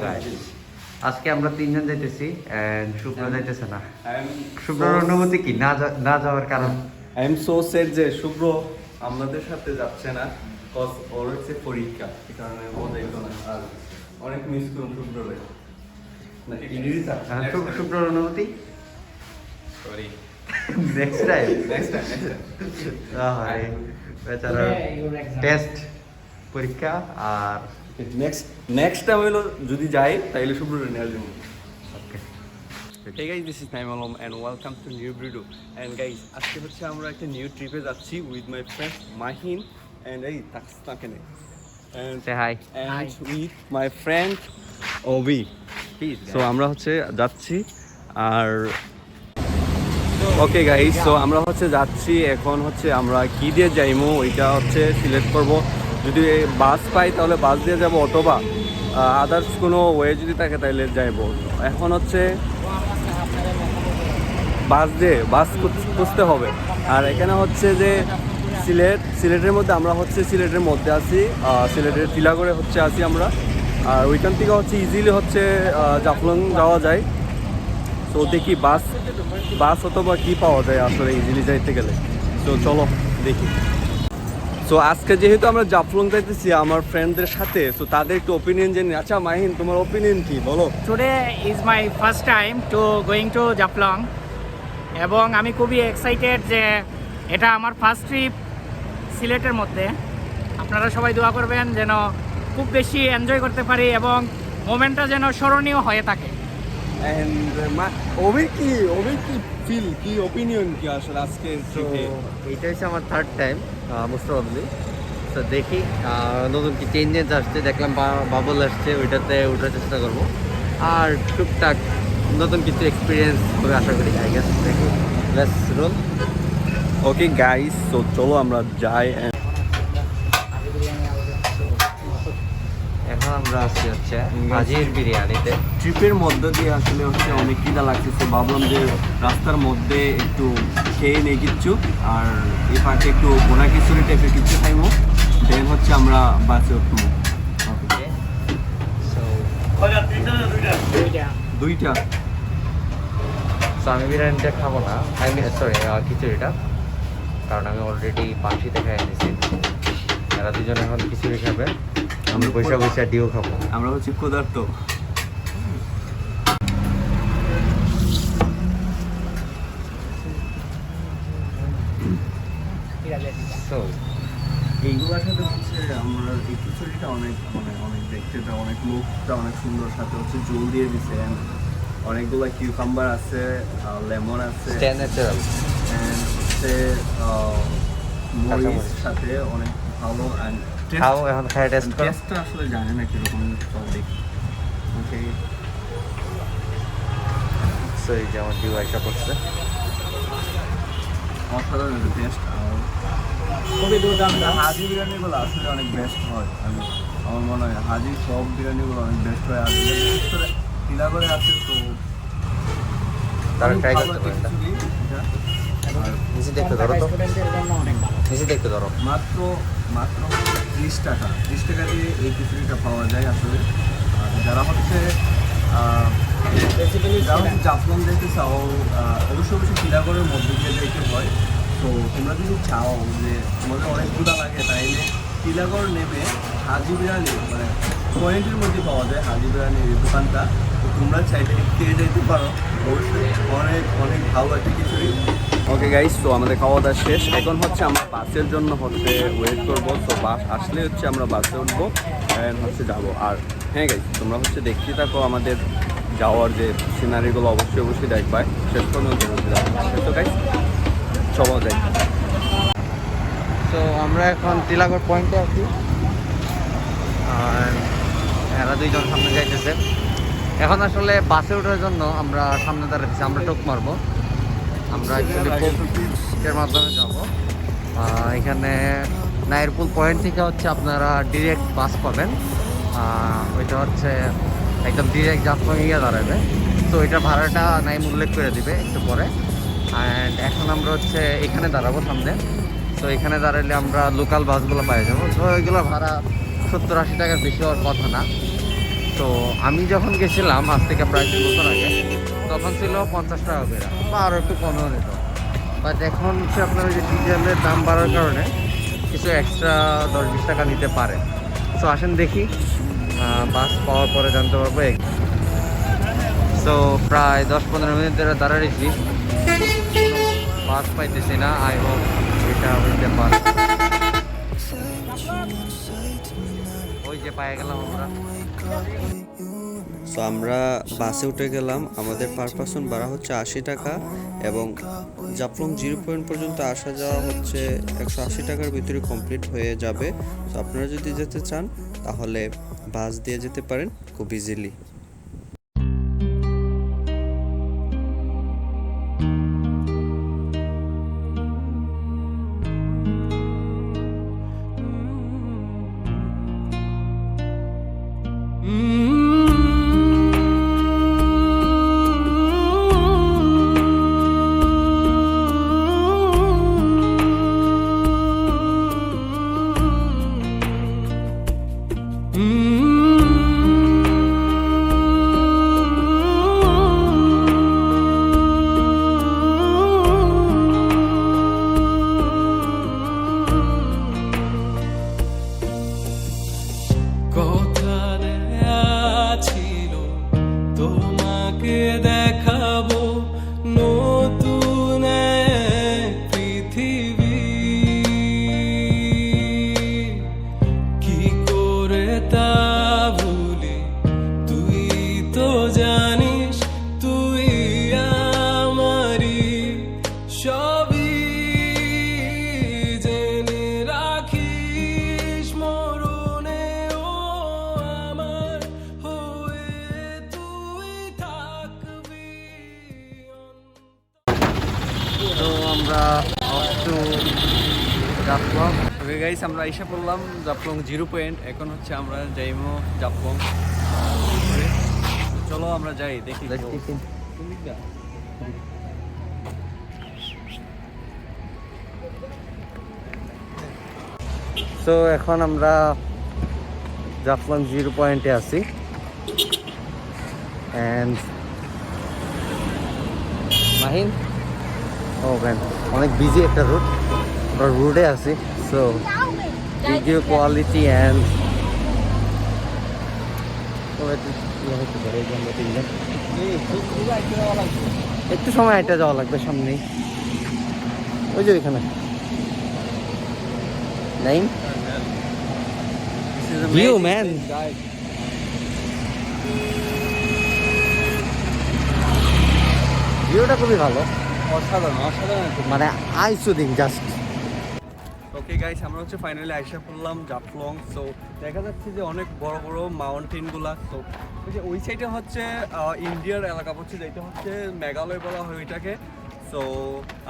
Guys আজকে আমরা তিনজন যাইতেছি এন্ড শুভ্র যাইতেছে না। শুভ্রর অনুভূতি কি না যাওয়ার কারণ? আই এম সো সেড যে শুভ্র আমাদের সাথে যাচ্ছে না, কজ ওর হচ্ছে পরীক্ষা, এই কারণে ও যাইতো না। আর অনেক মিস করুন শুভ্ররে। না ইংরেজিটা শুভ্রর অনুভূতি sorry next time next time বেচারা টেস্ট পরীক্ষা আর নেক্সট টাইম হলো যদি যাই তাহলে শুভ্ররে নিয়ে আসবো। ওকে Hey guys, this is Naim Alam and welcome to new video. And guys, আজকে হচ্ছে আমরা একটা নিউ ট্রিপে যাচ্ছি with my friend Mahin and এই তাকস্তাকেনে and say hi with my friend Obi. So আমরা হচ্ছে যাচ্ছি আর ওকে গাইস, সো আমরা হচ্ছে যাচ্ছি। এখন হচ্ছে আমরা কি দিয়ে যাইমু ওইটা হচ্ছে সিলেক্ট করব। যদি বাস পাই তাহলে বাস দিয়ে যাব, অথবা আদার্স কোনো ওয়ে যদি থাকে তাহলে যাইব। এখন হচ্ছে বাস খুঁজতে হবে। আর এখানে হচ্ছে যে সিলেটের মধ্যে আমরা হচ্ছে সিলেটের মধ্যে আছি, সিলেটের টিলাগড়ে হচ্ছে আছি আমরা। আর ওইখান থেকে হচ্ছে ইজিলি হচ্ছে জাফলং যাওয়া যায়। তো দেখি বাস অথবা কি পাওয়া যায় আসলে ইজিলি যাইতে গেলে। তো চলো দেখি। সো আজকে যেহেতু আমরা জাফলং যাইতেছি আমার ফ্রেন্ডদের সাথে, সো তাদের একটু ওপিনিয়ন জানি। আচ্ছা মাহিন, তোমার ওপিনিয়ন কি বলো? Today is my first time to going to Jaflong এবং আমি খুবই এক্সাইটেড যে এটা আমার ফার্স্ট ট্রিপ সিলেটের মধ্যে। আপনারা সবাই দোয়া করবেন যেন খুব বেশি এনজয় করতে পারি এবং মোমেন্টটা যেন স্মরণীয় হয়ে থাকে। ওবির কি ফিল, কি ওপিনিয়ন কি আসলে আজকে ট্রিপে? এইটা হচ্ছে আমার থার্ড টাইম মোস্ট প্রবাবলি। তো দেখি নতুন কি চেঞ্জেস আসছে, দেখলাম বাবল আসছে, ওইটাতে ওঠার চেষ্টা করবো। আর টুকটাক নতুন কিছু এক্সপিরিয়েন্স হবে আশা করি। আই গেস দেখি, লেটস রোল। ওকে গাইস, তো চলো আমরা যাই। এখন আমরা আসছি হচ্ছে হাজির বিরিয়ানিতে। ট্রিপের মধ্য দিয়ে আসলে হচ্ছে অনেক খিদা লাগতেছে, ভাবলাম যে রাস্তার মধ্যে একটু খেয়ে নেই কিচ্ছু, আর এই পার্কে একটু বোনা খিচুড়ি টাইপের কিছু খাইমো, দেন হচ্ছে আমরা বাসে উঠবো। দুইটা তো আমি বিরিয়ানিটা খাবো না, আমি সরি খিচুড়িটা, কারণ আমি অলরেডি পানসিতে খাই নিয়েছি। এরা দুজন এখন খিচুড়ি খাবে, আমি পয়সা ডিও খাবো। আমরা হচ্ছে ক্ষুধার্ত। তো এইগুলোর সাথে হচ্ছে আমরা এই খিচুড়িটা অনেক অনেক দেখতে অনেক লুকটা অনেক সুন্দর, সাথে হচ্ছে জল দিয়ে দিছে, অনেকগুলো কিউকাম্বার আছে, লেমন আছে, ন্যাচারাল হচ্ছে মরিচ সাথে অনেক ভালো। খাও এখন খাই টেস্ট করো। টেস্টটা আসলে জানি না কিরকম, চল দেখি। ওকে, সো এই যে আমার ডিও আইসা পড়ছে। অসাধারণ টেস্ট। খুবই দুর্দান্ত। হাজি বিরিয়ানিগুলো আসলে অনেক বেস্ট হয়, আমার মনে হয় হাজির সব বিরিয়ানিগুলো অনেক বেস্ট হয়। আর বিশেষ করে টিলাগড়ে আছে, তো তারা ট্রাই করতে পারেন। নিচে দেখতে ধরো তো, নিচে দেখতে ধরো। মাত্র 30 টাকা দিয়ে এই খিচুড়িটা পাওয়া যায় আসলে। যারা হচ্ছে জাফলং যেতে চাও, অবশ্যই টিলাগড়ের মধ্যে দিয়ে যেতে হয়। তো তোমরা যদি চাও যে তোমাদের অনেক ক্ষুধা লাগে, তাইলে টিলাগড় নেমে হাজি বিরিয়ানি মানে পয়েন্টের মধ্যে পাওয়া যায় হাজি বিরিয়ানির দোকানটা। তো তোমরা চাইলে খেয়ে যেতে পারো, অবশ্যই অনেক ভালো একটা খিচুড়ি। ওকে গাইস, তো আমাদের খাওয়া দাওয়া শেষ। এখন হচ্ছে আমরা বাসের জন্য হচ্ছে ওয়েট করবো। তো বাস আসলে হচ্ছে আমরা বাসে উঠবো অ্যান্ড হচ্ছে যাবো। আর হ্যাঁ গাইস, তোমরা হচ্ছে দেখতে থাকো আমাদের যাওয়ার যে সিনারিগুলো, অবশ্যই দেখবাই শেষ পর্যন্ত। তো গাইস চলো যাই। তো আমরা এখন টিলাগড় পয়েন্টে আছি, আর এরা দুইজন সামনে যাইতেছে। এখন আসলে বাসে ওঠার জন্য আমরা সামনে দাঁড়াচ্ছি, আমরা টোক মারবো। আমরা এর মাধ্যমে যাব। এখানে নাইরপুল পয়েন্ট থেকে হচ্ছে আপনারা ডিরেক্ট বাস পাবেন, ওইটা হচ্ছে একদম ডিরেক্ট জাফলং গিয়ে দাঁড়াবে। তো এটা ভাড়াটা নাইম উল্লেখ করে দিবে একটু পরে। অ্যান্ড এখন আমরা হচ্ছে এখানে দাঁড়াবো সামনে। তো এখানে দাঁড়ালে আমরা লোকাল বাসগুলো পাই যাবো। তো ওইগুলো ভাড়া 70-80 টাকার বেশি হওয়ার কথা না। তো আমি যখন গেছিলাম আজ থেকে প্রায় 2 বছর আগে, তখন ছিল 50 টাকা করে, বা আরও একটু কমেও নিত। বাট এখন হচ্ছে আপনার ওই যে ডিজেলের দাম বাড়ার কারণে কিছু এক্সট্রা 10-20 টাকা নিতে পারে। সো আসেন দেখি, বাস পাওয়ার পরে জানতে পারবো। সো প্রায় 10-15 মিনিট ধরে দাঁড়াইছি, বাস পাইতেছি না। আই হোপ এটা হইতে পারে। ওই যে পায়ে গেলাম আমরা। সো আমরা বাসে উঠে গেলাম। আমাদের পার পারসন ভাড়া হচ্ছে 80 টাকা এবং জাফলং 0 পয়েন্ট পর্যন্ত আসা যাওয়া হচ্ছে 180 টাকার ভিতরে কমপ্লিট হয়ে যাবে। তো আপনারা যদি যেতে চান তাহলে বাস দিয়ে যেতে পারেন খুব ইজিলি। তো আমরা জাফলং। ওকে গাইস, আমরা এসে পড়লাম জাফলং 0 পয়েন্ট। এখন হচ্ছে আমরা যাইমো জাফলং। চলো আমরা যাই, দেখি। সো এখন আমরা জাফলং 0 পয়েন্টে আছি অ্যান্ড মাহিন, ও ম্যান, অনেক বিজি একটা রুট, আমরা রুটে আছি। সো ভিডিও কোয়ালিটি অ্যান্ড একটু সময় এটা যাওয়া লাগবে সামনেই, ওই যে ওইখানে নাইম ভিউ ম্যান। ভিউটা খুবই ভালো, অসাধারণ অসাধারণ। মানে I soothing just. Okay guys, আমরা হচ্ছে ফাইনালি আইসা পড়লাম জাফলং। সো দেখা যাচ্ছে যে অনেক বড় বড় মাউন্টেনগুলা। তো ওই যে ওই সাইডে হচ্ছে ইন্ডিয়ার এলাকা হচ্ছে, যেটা হচ্ছে মেঘালয় বলা হয় ওইটাকে। সো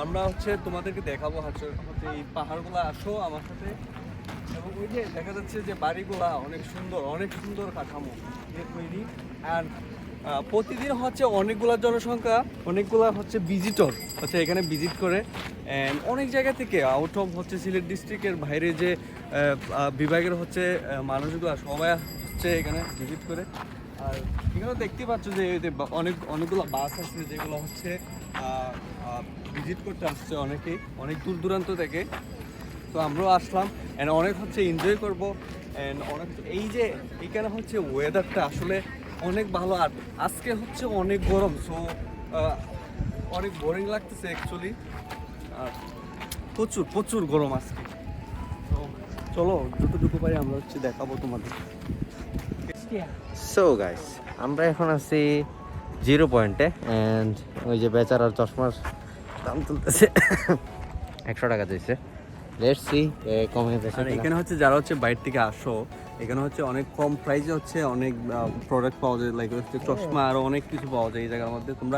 আমরা হচ্ছে তোমাদেরকে দেখাবো হচ্ছে এই পাহাড়গুলো। আসো আমার সাথে। এবং ওই যে দেখা যাচ্ছে যে বাড়িগুলা অনেক সুন্দর কাঠামো দিয়ে তৈরি। আর প্রতিদিন হচ্ছে অনেকগুলা জনসংখ্যা, অনেকগুলা হচ্ছে ভিজিটর হচ্ছে এখানে ভিজিট করে। অ্যান্ড অনেক জায়গা থেকে আউট অফ হচ্ছে সিলেট ডিস্ট্রিক্টের বাইরে যে বিভাগের হচ্ছে মানুষগুলা সবাই হচ্ছে এখানে ভিজিট করে। আর এখানে দেখতে পাচ্ছ যে অনেকগুলো বাস আছে যেগুলো হচ্ছে ভিজিট করতে আসছে অনেকেই, অনেক দূর দূরান্ত থেকে। তো আমরাও আসলাম অ্যান্ড অনেক হচ্ছে এনজয় করবো। অ্যান্ড অনেক এই যে এখানে হচ্ছে ওয়েদারটা আসলে অনেক ভালো। আর আজকে হচ্ছে অনেক গরম, সো অনেক বোরিং লাগতেছে অ্যাকচুয়ালি। আর প্রচুর গরম আজকে। তো চলো যতটুকু পারি আমরা হচ্ছে দেখাবো তোমাদের। সো গাইস, আমরা এখন আছি 0 পয়েন্টে অ্যান্ড ওই যে বেচারার চশমার দাম তুলতেছে 100 টাকা দিয়েছে। লেটস সি কমে গেছে। আর এখানে হচ্ছে যারা হচ্ছে বাইরে থেকে আসো, এখানে হচ্ছে অনেক কম প্রাইসে হচ্ছে অনেক প্রোডাক্ট পাওয়া যায়, লাইক হচ্ছে চশমা আরো অনেক কিছু পাওয়া যায় এই জায়গার মধ্যে। তোমরা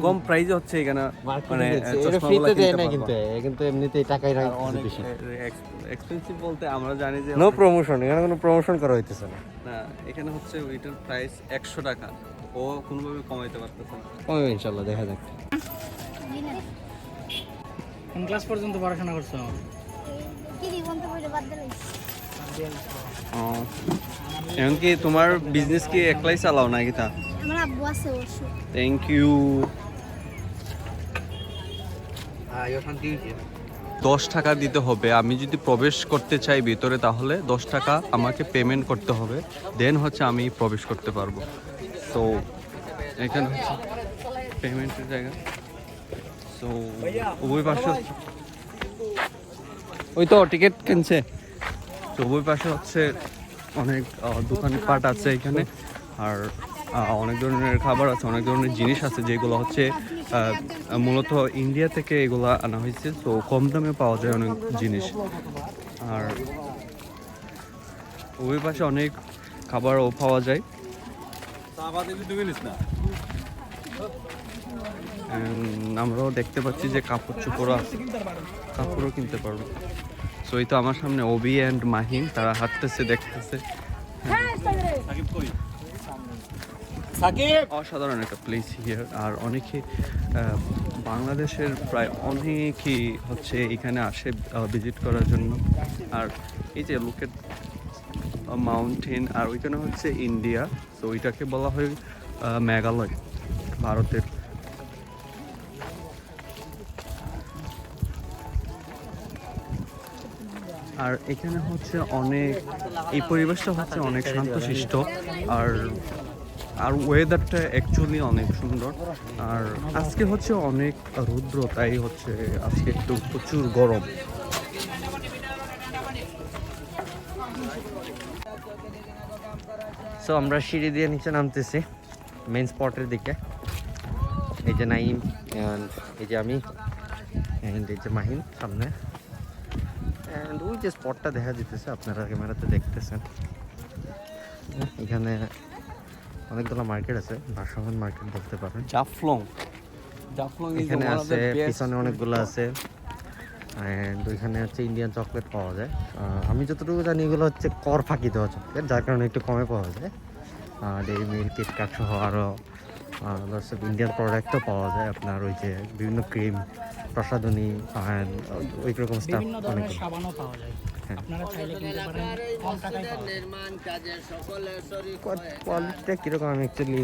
কম প্রাইসে হচ্ছে এখানে মানে চশমাগুলো কিনতে পারবে। কিন্তু এমনিতেই টাকাই রাখে অনেক বেশি। এক্সপেন্সিভ বলতে আমরা জানি যে নো প্রমোশন, এখানে কোনো প্রমোশন করা হইতেছে না। না, এখানে হচ্ছে ওইটার প্রাইস 100 টাকা, ও কোনোভাবে কমাইতে পারতেছে না। কমে ইনশাল্লাহ, দেখা যাক। কোন ক্লাস পর্যন্ত পড়াশোনা করছো? এমনকি তোমার বিজনেস কি একলাই চালাও নাকি তা? আমার আব্বু আছে অবশ্য। Thank you. 10 টাকা দিতে হবে। আমি যদি প্রবেশ করতে চাই ভিতরে তাহলে 10 টাকা আমাকে পেমেন্ট করতে হবে, দেন হচ্ছে আমি প্রবেশ করতে পারবো। তো এখানে হচ্ছে পেমেন্টের জায়গা। সো উভয় পাশে ওই তো টিকিট কিনছে। তো উভয় পাশে হচ্ছে অনেক দোকানপাট আছে এখানে, আর অনেক ধরনের খাবার আছে, অনেক ধরনের জিনিস আছে যেগুলো হচ্ছে মূলত ইন্ডিয়া থেকে এগুলো আনা হয়েছে। তো কম দামে পাওয়া যায় অনেক জিনিস, আর ওই পাশে অনেক খাবারও পাওয়া যায়। আমরাও দেখতে পাচ্ছি যে কাপড় চোপড়ও আছে, কাপড়ও কিনতে পারবো। সো এই তো আমার সামনে ওবি অ্যান্ড মাহিন, তারা হাঁটতেছে দেখতেছে। অসাধারণ একটা প্লেস হিয়ার। আর অনেকে বাংলাদেশের প্রায় অনেকেই হচ্ছে এখানে আসে ভিজিট করার জন্য। আর এই যে লুকেট মাউন্টেন, আর ওইখানে হচ্ছে ইন্ডিয়া। তো ওইটাকে বলা হয় মেঘালয়, ভারতের। আর এখানে হচ্ছে অনেক, এই পরিবেশটা হচ্ছে অনেক শান্তশিষ্ট, আর ওয়েদারটা অ্যাকচুয়ালি অনেক সুন্দর। আর আজকে হচ্ছে অনেক রৌদ্র, তাই হচ্ছে আজকে একটু প্রচুর গরম। সো আমরা সিঁড়ি দিয়ে নিচে নামতেছি মেইন স্পটের দিকে। এই যে নাইম, and এই যে আমি, and এই যে মাহিন সামনে, and ওই যে স্পটটা দেখা যেতেছে আপনারা ক্যামেরাতে দেখতেছেন। এখানে অনেকগুলো মার্কেট আছে, ভাসমান মার্কেট বলতে পারেন। জাফলং এখানে আছে, পিছনে অনেকগুলো আছে, অ্যান্ড ওইখানে হচ্ছে ইন্ডিয়ান চকলেট পাওয়া যায়। আমি যতটুকু জানি এগুলো হচ্ছে কর ফাঁকি দেওয়া চকলেট, যার কারণে একটু কমে পাওয়া যায়। ডেইরি মিল্ক, কিটক্যাট সহ আরও সব ইন্ডিয়ান প্রোডাক্টও পাওয়া যায়। আপনার ওই যে বিভিন্ন ক্রিম, প্রসাধনী, ওই রকম স্টাফ বিভিন্ন অনেক। ধরনের সাবানও পাওয়া যায়, আপনারা চাইলে কিনতে পারেন, কম টাকায় পাওয়া যায়। কোয়ালিটিটা কীরকম আমি অ্যাকচুয়ালি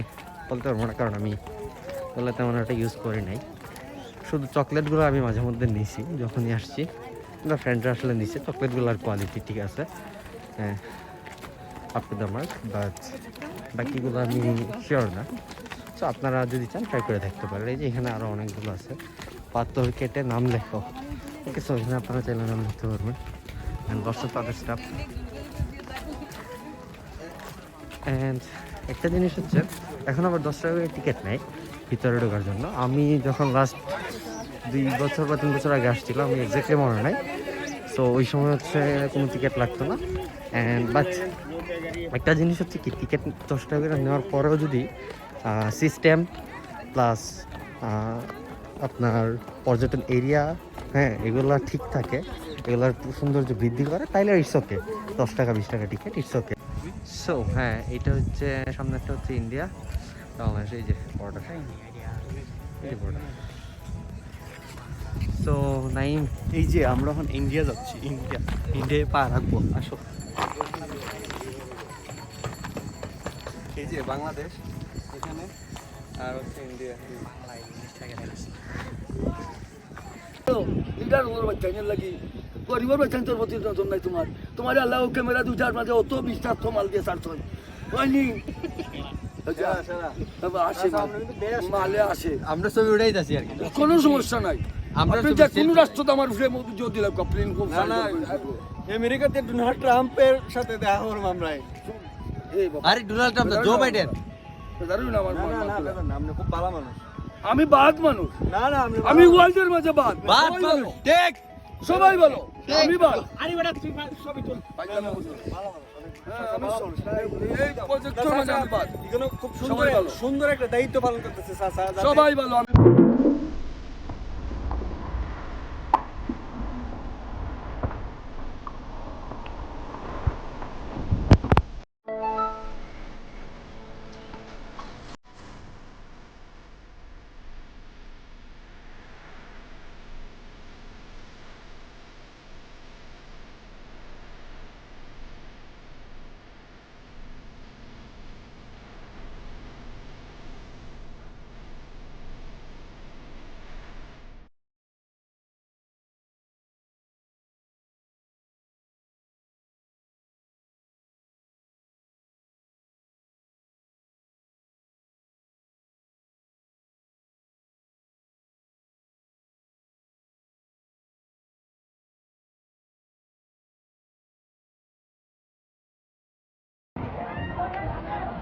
বলতে পারবো না, কারণ আমি ওগুলো তেমন একটা ইউজ করি নাই। শুধু চকলেটগুলো আমি মাঝে মধ্যে নিছি যখনই আসছি, বা ফ্রেন্ডরা আসলে নিচ্ছে। চকলেটগুলোর কোয়ালিটি ঠিক আছে, হ্যাঁ, up to the mark, but বাকিগুলো আমি শিওর না। সো আপনারা যদি চান ট্রাই করে দেখতে পারেন। এই যে এখানে আরও অনেকগুলো আছে, পাথর কেটে নাম লেখো। ওকে, সো এখানে আপনারা চাইলে নাম লিখতে পারবেন, and lots of other staff. And একটা জিনিস হচ্ছে, এখন আবার 10 টাকা করে টিকিট নেয় ভিতরে ঢোকার জন্য। আমি যখন লাস্ট 2 বছর বা 3 বছর আগে আসছিলাম, আমি এক্স্যাক্টলি মনে নাই। সো ওই সময় হচ্ছে কোনো টিকিট লাগতো না। অ্যান্ড বাট একটা জিনিস হচ্ছে কি, টিকিট 10 টাকা করে নেওয়ার পরেও যদি সিস্টেম প্লাস আপনার পর্যটন এরিয়া, হ্যাঁ, এগুলো ঠিক থাকে, এগুলোর সৌন্দর্য বৃদ্ধি করে, তাইলে ইটস ওকে। 10 টাকা 20 টাকা টিকিট, ইটস ওকে। সো হ্যাঁ, এটা হচ্ছে সামনেটা হচ্ছে ইন্ডিয়া, বাংলাদেশ, এই যে বর্ডার, এই যে বর্ডার। সো নাইম, এই যে আমরা এখন ইন্ডিয়া যাচ্ছি, ইন্ডিয়ায় পা রাখবো, আসো। এই যে বাংলাদেশ এখানে, আর হচ্ছে ইন্ডিয়া। গরিবের বাচ্চা তোর প্রতি নজর নাই তোমার। তোমার আল্লাহ ক্যামেরা দুটার মাঝে অত বিশ্বাস মাল দিয়ে ছাড়ছ হয়নি। আসে মালে আসে, আমরা ছবি উঠাই যাচ্ছি আর কি, কোনো সমস্যা নাই। আমরা আপনি যে কোনো রাষ্ট্র তো আমার উপরে জোর দিলাম, প্লেন খুব আমেরিকাতে ডোনাল্ড ট্রাম্পের সাথে দেখা করবো আমরা। আরে ডোনাল্ড ট্রাম্প না, জো বাইডেন। আপনি খুব ভালো মানুষ। আমি বাদ মানুষ, না না, আমি ওয়ার্ল্ডের মাঝে বাদ, বাদ বলো, ঠিক। সবাই বলো আমি বাদ। আরে বেটা তুই ছবি তুল। এই প্রজেক্টের মাঝে আমি বাদ। এখানে খুব সুন্দর সবাই ভালো। সুন্দর একটা দায়িত্ব পালন করতেছে চাচা। সবাই বলো।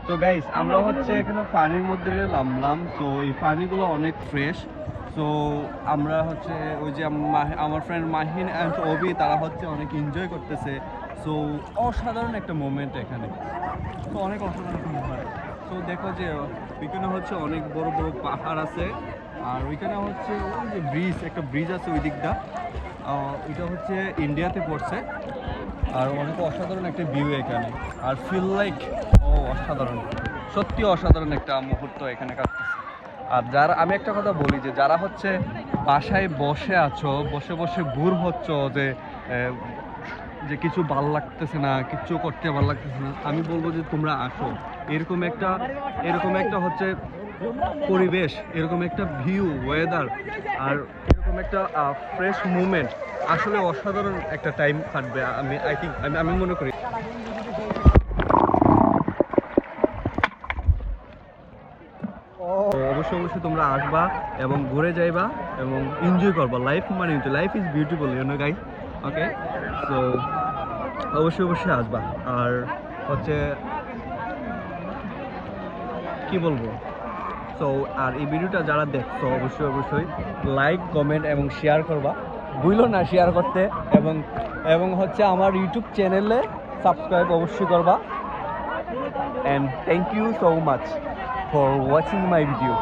তো গাইস আমরা হচ্ছে এখানে পানির মধ্যে নামলাম, তো এই পানিগুলো অনেক ফ্রেশ। তো আমরা হচ্ছে ওই যে আমার ফ্রেন্ড মাহিন অ্যান্ড অবি তারা হচ্ছে অনেক এনজয় করতেছে। সো অসাধারণ একটা মোমেন্ট এখানে, তো অনেক অসাধারণ একটা মোমেন্ট। তো দেখো যে ওইখানে হচ্ছে অনেক বড় বড় পাহাড় আছে, আর ওইখানে হচ্ছে ওই যে ব্রিজ, একটা ব্রিজ আছে ওই দিকটা, এটা হচ্ছে ইন্ডিয়াতে পড়ছে। আর অনেক অসাধারণ একটা ভিউ এখানে, আর ফিল লাইক অসাধারণ, সত্যি অসাধারণ একটা মুহূর্ত এখানে কাটতেছে। আর যারা, আমি একটা কথা বলি যে যারা হচ্ছে বাসায় বসে আছো, বসে বসে বোর হচ্ছ, যে কিছু ভাল লাগতেছে না, কিচ্ছু করতে ভাল লাগতেছে না, আমি বলবো যে তোমরা আসো। এরকম একটা হচ্ছে পরিবেশ, এরকম একটা ভিউ, ওয়েদার, আর এরকম একটা ফ্রেশ মুভমেন্ট, আসলে অসাধারণ একটা টাইম কাটবে। আমি মনে করি তো অবশ্যই তোমরা আসবা এবং ঘুরে যাইবা এবং এনজয় করবা। লাইফ মানে life is beautiful, you know guys. Okay, so অবশ্যই আসবা। আর হচ্ছে কি বলবো, সো আর এই ভিডিওটা যারা দেখছো অবশ্যই লাইক, কমেন্ট এবং শেয়ার করবা, ভুলো না শেয়ার করতে, এবং হচ্ছে আমার ইউটিউব চ্যানেলে সাবস্ক্রাইব অবশ্যই করবা। And thank you so much for watching my video.